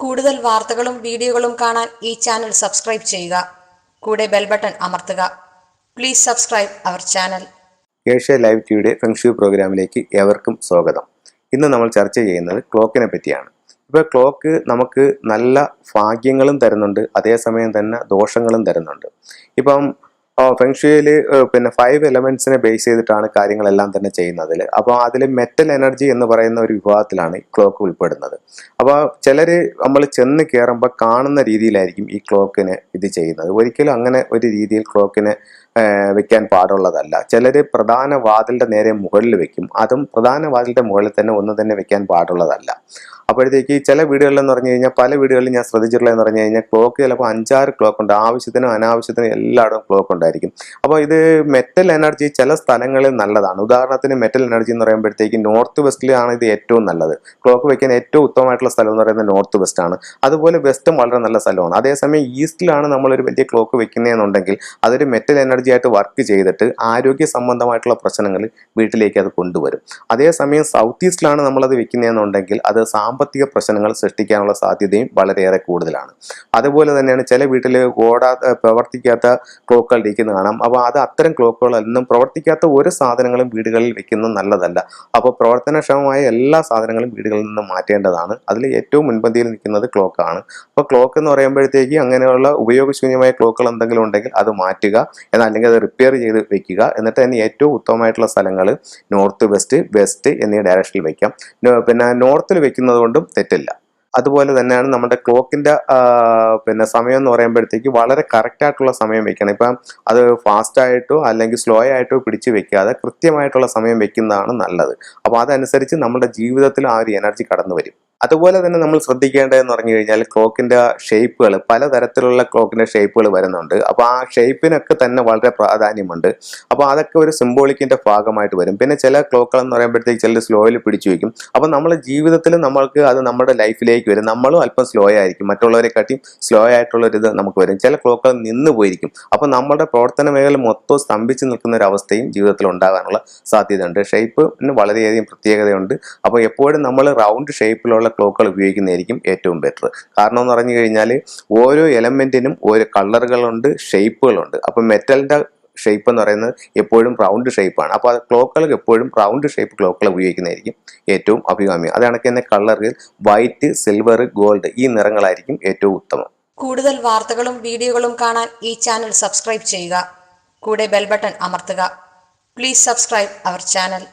കൂടുതൽ വാർത്തകളും വീഡിയോകളും കാണാൻ ഈ ചാനൽ സബ്സ്ക്രൈബ് ചെയ്യുക. കൂടെ ബെൽ ബട്ടൺ അമർത്തുക. Please subscribe our channel. Asia live ടിവിയുടെ ഫെങ്ഷു പ്രോഗ്രാമിലേക്ക് ഏവർക്കും സ്വാഗതം. ഇന്ന് നമ്മൾ ചർച്ച ചെയ്യുന്നത് ക്ലോക്കിനെ പറ്റിയാണ്. ഇപ്പോൾ ക്ലോക്ക് നമുക്ക് നല്ല ഭാഗ്യങ്ങളും തരുന്നുണ്ട്, അതേസമയം തന്നെ ദോഷങ്ങളും തരുന്നുണ്ട്. ഇപ്പം ഫെങ്ഷുയിൽ 5 എലമെന്റ്സിനെ ബേസ് ചെയ്തിട്ടാണ് കാര്യങ്ങളെല്ലാം തന്നെ ചെയ്യുന്നതിൽ. അപ്പോൾ അതിൽ മെറ്റൽ എനർജി എന്ന് പറയുന്ന ഒരു വിഭാഗത്തിലാണ് ഈ ക്ലോക്ക് ഉൾപ്പെടുന്നത്. അപ്പോൾ ചിലർ നമ്മൾ ചെന്ന് കയറുമ്പോൾ കാണുന്ന രീതിയിലായിരിക്കും ഈ ക്ലോക്കിന് ഇത് ചെയ്യുന്നത്. ഒരിക്കലും അങ്ങനെ ഒരു രീതിയിൽ ക്ലോക്കിനെ വെക്കാൻ പാടുള്ളതല്ല. ചിലർ പ്രധാന വാതിലിൻ്റെ നേരെ മുകളിൽ വെക്കും, അതും പ്രധാന വാതിലിൻ്റെ മുകളിൽ തന്നെ ഒന്നും തന്നെ വെക്കാൻ പാടുള്ളതല്ല. അപ്പോഴത്തേക്ക് ചില വീടുകളിലെന്ന് പറഞ്ഞു കഴിഞ്ഞാൽ, പല വീടുകളിൽ ഞാൻ ശ്രദ്ധിച്ചിട്ടുള്ളതെന്ന് പറഞ്ഞു കഴിഞ്ഞാൽ, ക്ലോക്ക് ചിലപ്പോൾ 5-6 ക്ലോക്ക് ഉണ്ട്. ആവശ്യത്തിനും അനാവശ്യത്തിനും എല്ലായിടവും ക്ലോക്ക് ഉണ്ടായിരിക്കും. അപ്പോൾ ഇത് മെറ്റൽ എനർജി ചില സ്ഥലങ്ങളിൽ നല്ലതാണ്. ഉദാഹരണത്തിന് മെറ്റൽ എനർജി എന്ന് പറയുമ്പോഴത്തേക്ക് നോർത്ത് വെസ്റ്റിലാണ് ഇത് ഏറ്റവും നല്ലത്. ക്ലോക്ക് വെക്കാൻ ഏറ്റവും ഉത്തമമായിട്ടുള്ള സ്ഥലം എന്ന് പറയുന്നത് നോർത്ത് വെസ്റ്റ് ആണ്. അതുപോലെ വെസ്റ്റും വളരെ നല്ല സ്ഥലമാണ്. അതേസമയം ഈസ്റ്റിലാണ് നമ്മളൊരു വലിയ ക്ലോക്ക് വെക്കുന്നതെന്നുണ്ടെങ്കിൽ അതൊരു മെറ്റൽ എനർജി ആയിട്ട് വർക്ക് ചെയ്തിട്ട് ആരോഗ്യ സംബന്ധമായിട്ടുള്ള പ്രശ്നങ്ങൾ വീട്ടിലേക്ക് അത് കൊണ്ടുവരും. അതേസമയം സൗത്ത് ഈസ്റ്റിലാണ് നമ്മളത് വെക്കുന്നതെന്നുണ്ടെങ്കിൽ അത് സാമ്പത്തിക പ്രശ്നങ്ങൾ സൃഷ്ടിക്കാനുള്ള സാധ്യതയും വളരെയേറെ കൂടുതലാണ്. അതുപോലെ തന്നെയാണ് ചില വീട്ടിൽ പ്രവർത്തിക്കാത്ത ക്ലോക്കുകൾ ഇരിക്കുന്നത് കാണാം. അപ്പോൾ അത് അത്തരം ക്ലോക്കുകളൊന്നും പ്രവർത്തിക്കാത്ത ഒരു സാധനങ്ങളും വീടുകളിൽ വെക്കുന്നത് നല്ലതല്ല. അപ്പോൾ പ്രവർത്തനക്ഷമമായ എല്ലാ സാധനങ്ങളും വീടുകളിൽ നിന്ന് മാറ്റേണ്ടതാണ്. അതിൽ ഏറ്റവും മുൻപന്തിയിൽ നിൽക്കുന്നത് ക്ലോക്കാണ്. അപ്പോൾ ക്ലോക്ക് എന്ന് പറയുമ്പോഴത്തേക്ക് അങ്ങനെയുള്ള ഉപയോഗശൂന്യമായ ക്ലോക്കുകൾ എന്തെങ്കിലും ഉണ്ടെങ്കിൽ അത് മാറ്റുക, അല്ലെങ്കിൽ അത് റിപ്പയർ ചെയ്ത് വെക്കുക. എന്നിട്ട് തന്നെ ഏറ്റവും ഉത്തമമായിട്ടുള്ള സ്ഥലങ്ങൾ നോർത്ത് വെസ്റ്റ് എന്നീ ഡയറക്ഷനിൽ വെക്കാം. നോർത്തിൽ വെക്കുന്നത് കൊണ്ടും തെറ്റില്ല. അതുപോലെ തന്നെയാണ് നമ്മുടെ ക്ലോക്കിൻ്റെ സമയം എന്ന് പറയുമ്പോഴത്തേക്ക് വളരെ കറക്റ്റായിട്ടുള്ള സമയം വെക്കണം. ഇപ്പം അത് ഫാസ്റ്റായിട്ടോ അല്ലെങ്കിൽ സ്ലോ ആയിട്ടോ പിടിച്ച് വെക്കാതെ കൃത്യമായിട്ടുള്ള സമയം വെക്കുന്നതാണ് നല്ലത്. അപ്പോൾ അതനുസരിച്ച് നമ്മുടെ ജീവിതത്തിൽ ആ ഒരു എനർജി കടന്നു വരും. അതുപോലെ തന്നെ നമ്മൾ ശ്രദ്ധിക്കേണ്ടതെന്ന് പറഞ്ഞു കഴിഞ്ഞാൽ, ക്ലോക്കിൻ്റെ ഷേപ്പുകൾ, പലതരത്തിലുള്ള ക്ലോക്കിൻ്റെ ഷേപ്പുകൾ വരുന്നുണ്ട്. അപ്പോൾ ആ ഷേപ്പിനൊക്കെ തന്നെ വളരെ പ്രാധാന്യമുണ്ട്. അപ്പോൾ അതൊക്കെ ഒരു സിംബോളിക്കിൻ്റെ ഭാഗമായിട്ട് വരും. പിന്നെ ചില ക്ലോക്കുകൾ എന്ന് പറയുമ്പോഴത്തേക്ക് ചിലർ സ്ലോയിൽ പിടിച്ചു വയ്ക്കും. അപ്പോൾ നമ്മുടെ ജീവിതത്തിൽ നമ്മൾക്ക് അത് നമ്മുടെ ലൈഫിലേക്ക് വരും. നമ്മളും അല്പം സ്ലോ ആയിരിക്കും, മറ്റുള്ളവരെക്കാട്ടിയും സ്ലോ ആയിട്ടുള്ളൊരിത് നമുക്ക് വരും. ചില ക്ലോക്കുകൾ നിന്ന് പോയിരിക്കും. അപ്പോൾ നമ്മുടെ പ്രവർത്തന മേഖല മൊത്തം സ്തംഭിച്ച് നിൽക്കുന്ന ഒരു അവസ്ഥയും ജീവിതത്തിൽ ഉണ്ടാകാനുള്ള സാധ്യതയുണ്ട്. ഷേപ്പിന് വളരെയധികം പ്രത്യേകതയുണ്ട്. അപ്പോൾ എപ്പോഴും നമ്മൾ റൗണ്ട് ഷേപ്പിലുള്ള ക്ലോക്കുകൾ ഉപയോഗിക്കുന്നതായിരിക്കും ഏറ്റവും ബെറ്റർ. കാരണം എന്ന് പറഞ്ഞു കഴിഞ്ഞാൽ ഓരോ എലമെന്റിനും ഓരോ കളറുകളുണ്ട്, ഷേപ്പുകളുണ്ട്. അപ്പം മെറ്റലിന്റെ ഷേപ്പ് എന്ന് പറയുന്നത് എപ്പോഴും റൗണ്ട് ഷേപ്പാണ്. അപ്പോൾ അത് ക്ലോക്കുകൾ എപ്പോഴും റൗണ്ട് ഷേപ്പ് ക്ലോക്കുകൾ ഉപയോഗിക്കുന്നതായിരിക്കും ഏറ്റവും അഭികാമ്യം. അത് കണക്ക് തന്നെ കളറുകൾ വൈറ്റ്, സിൽവർ, ഗോൾഡ് ഈ നിറങ്ങളായിരിക്കും ഏറ്റവും ഉത്തമം. കൂടുതൽ വാർത്തകളും വീഡിയോകളും കാണാൻ ഈ ചാനൽ സബ്സ്ക്രൈബ് ചെയ്യുക. കൂടെ ബെൽ ബട്ടൺ അമർത്തുക. Please subscribe our channel.